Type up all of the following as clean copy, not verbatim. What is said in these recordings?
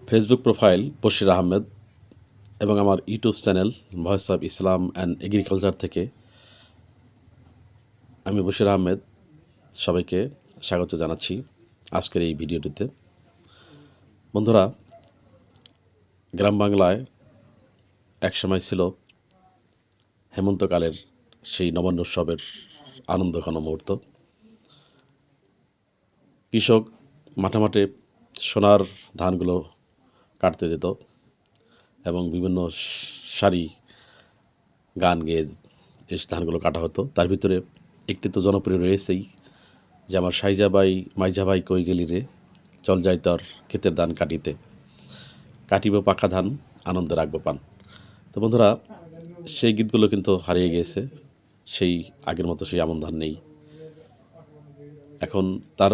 Facebook profile Bashir Ahmed এবং আমার YouTube channel voice of Islam and agriculture থেকে আমি বশির আহমেদ সবাইকে স্বাগত জানাচ্ছি আজকের এই ভিডিওটিতে। বন্ধুরা, গ্রাম বাংলায় একসময় ছিল হেমন্তকালের সেই নবান্ন উৎসবের আনন্দঘন মুহূর্ত। কৃষক মাঠে মাঠে সোনার ধানগুলো কাটতে যেত এবং বিভিন্ন সারি গান গেয়ে এই ধানগুলো কাটা হতো। তার ভিতরে একটি তো জনপ্রিয় রয়েছেই, যে আমার সাইজাবাই মাইজাভাই কই গেলি রে, চল যাই তর ক্ষেতের ধান কাটিতে, কাটিব পাকা ধান আনন্দে রাখবো পান। তো বন্ধুরা, সেই গীতগুলো কিন্তু হারিয়ে গিয়েছে। সেই আগের মতো সেই আমন ধান নেই। এখন তার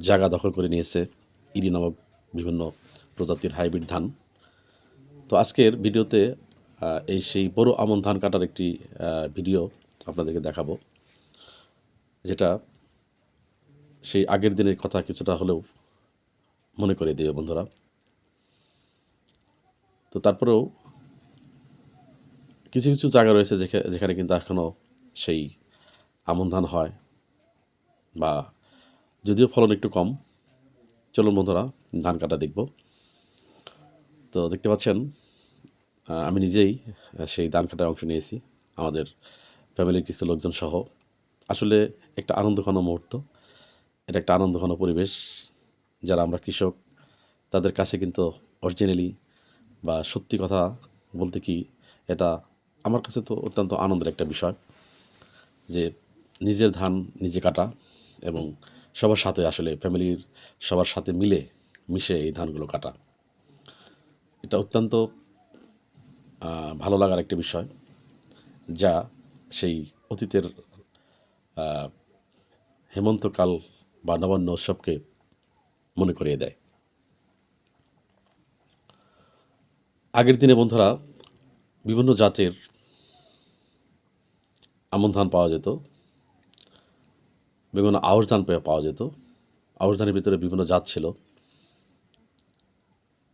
জায়গা দখল করে নিয়েছে ইরি নামক বিভিন্ন প্রজাতির হাইব্রিড ধান। তো আজকের ভিডিওতে এই সেই বড় আমন ধান কাটার একটি ভিডিও আপনাদেরকে দেখাবো, যেটা সেই আগের দিনের কথা কিছুটা হলেও মনে করে দিবে বন্ধুরা। তো তারপরেও কিছু কিছু জায়গা রয়েছে যেখানে কিন্তু এখনও সেই আমন ধান হয়, বা যদিও ফলন একটু কম। চলুন বন্ধুরা, ধান কাটা দেখব। তো দেখতে পাচ্ছেন, আমি নিজেই সেই ধান কাটায় অংশ নিয়েছি, আমাদের ফ্যামিলির কিছু লোকজন সহ। আসলে একটা আনন্দঘন মুহূর্ত, এটা একটা আনন্দঘন পরিবেশ। যারা আমরা কৃষক, তাদের কাছে কিন্তু অরিজিনালি বা সত্যি কথা বলতে কি, এটা আমার কাছে তো অত্যন্ত আনন্দের একটা বিষয়, যে নিজের ধান নিজে কাটা এবং সবার সাথে, আসলে ফ্যামিলির সবার সাথে মিশে এই ধানগুলো কাটা। এটা অত্যন্ত ভালো লাগার একটা বিষয়, যা সেই অতীতের হেমন্তকাল বা নবান্ন উৎসবকে মনে করিয়ে দেয়। আগের দিনে বন্ধুরা বিভিন্ন জাতের আমন ধান পাওয়া যেত, বিভিন্ন আউশ ধান পাওয়া যেত। আউশ ধানের ভিতরে বিভিন্ন জাত ছিল,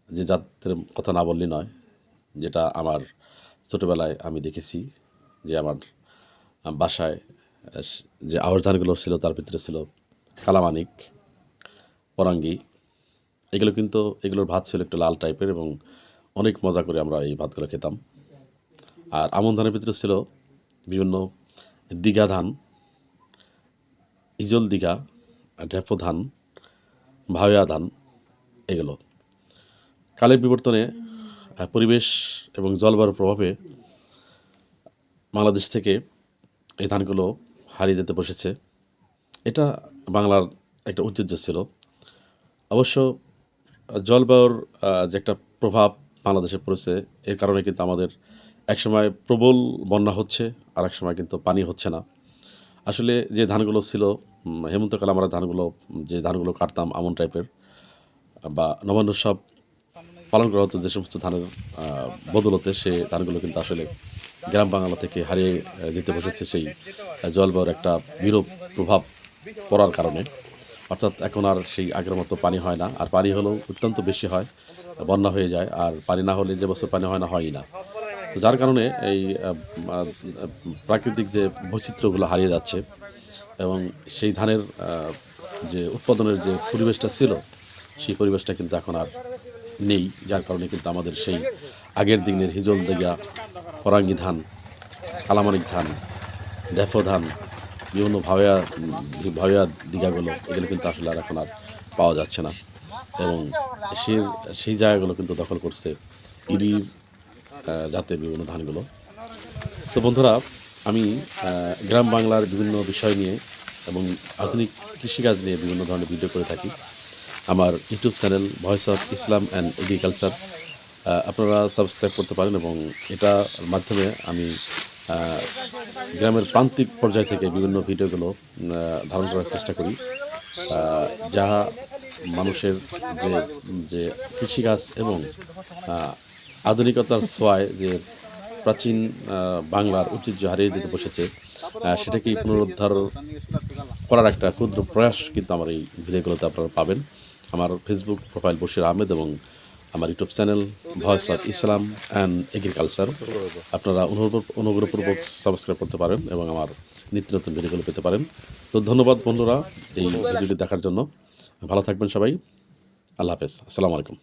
যে জাতের কথা না বললেই নয়, যেটা আমার ছোটোবেলায় আমি দেখেছি। যে আমার বাসায় যে আউশ ধানগুলো ছিল, তার ভিতরে ছিল কালামানিক, পরাঙ্গি। এগুলোর ভাত ছিল একটু লাল টাইপের এবং অনেক মজা করে আমরা এই ভাতগুলো খেতাম। আর আমন ধানের ভিতরে ছিল বিভিন্ন দিঘা ধান, ইজল দিঘা, ঢেফো ধান, ভাওয়া ধান। এগুলো কালের বিবর্তনে, পরিবেশ এবং জলবায়ুর প্রভাবে বাংলাদেশ থেকে এই ধানগুলো হারিয়ে যেতে বসেছে। এটা বাংলার একটা ঐতিহ্য ছিল। অবশ্য জলবায়ুর যে একটা প্রভাব বাংলাদেশে পড়েছে, এর কারণে কিন্তু আমাদের একসময় প্রবল বন্যা হচ্ছে, আর এক সময় কিন্তু পানি হচ্ছে না। আসলে যে ধানগুলো ছিল, হেমন্তকালে আমরা যে ধানগুলো কাটতাম আমন টাইপের, বা নবান্ন উৎসব পালন করা হতো যে সমস্ত ধানের বদলতে, সে ধানগুলো কিন্তু আসলে গ্রাম বাংলা থেকে হারিয়ে যেতে বসেছে সেই জলবায়ুর একটা বিরূপ প্রভাব পড়ার কারণে। অর্থাৎ এখন আর সেই আগের মতো পানি হয় না, আর পানি হলেও অত্যন্ত বেশি হয়, বন্যা হয়ে যায়। আর পানি না হলে, যে বছর পানি হয় না, হয়ই না। তো যার কারণে এই প্রাকৃতিক যে বৈচিত্র্যগুলো হারিয়ে যাচ্ছে, এবং সেই ধানের যে উৎপাদনের যে পরিবেশটা ছিল, সেই পরিবেশটা কিন্তু এখন আর নেই। যার কারণে কিন্তু আমাদের সেই আগের দিনের হিজল দিঘা, পরাঙ্গি ধান, কালামানিক ধান, ড্যাফো ধান, বিভিন্ন ভাওয়া দিঘাগুলো, এগুলো কিন্তু আসলে আর এখন আর পাওয়া যাচ্ছে না। এবং সেই সেই জায়গাগুলো কিন্তু দখল করছে ইরির জাতের বিভিন্ন ধানগুলো। তো বন্ধুরা, আমি গ্রাম বাংলার বিভিন্ন বিষয় নিয়ে এবং আধুনিক কৃষিকাজ নিয়ে বিভিন্ন ধরনের ভিডিও করে থাকি আমার YouTube channel voice of Islam and agriculture. আপনারা সাবস্ক্রাইব করতে পারেন, এবং এটার মাধ্যমে আমি গ্রামের প্রান্তিক পর্যায় থেকে বিভিন্ন ভিডিওগুলো ধারণ করার চেষ্টা করি, যা মানুষের যে যে কৃষিকাজ এবং আধুনিকতার ছোঁয়ায় যে প্রাচীন বাংলার ঐতিহ্য হারিয়ে যেতে বসেছে, সেটাকেই পুনরুদ্ধার করার একটা ক্ষুদ্র প্রয়াস কিন্তু আমার এই ভিডিওগুলোতে আপনারা পাবেন। আমার ফেসবুক প্রোফাইল বশির আহমেদ এবং আমার YouTube channel voice of Islam and agriculture. আপনারা অনুগ্রহপূর্বক সাবস্ক্রাইব করতে পারেন এবং আমার নিত্য নতুন ভিডিওগুলো পেতে পারেন। তো ধন্যবাদ বন্ধুরা এই ভিডিওটি দেখার জন্য। ভালো থাকবেন সবাই। আল্লাহ হাফেজ। আসসালামু আলাইকুম।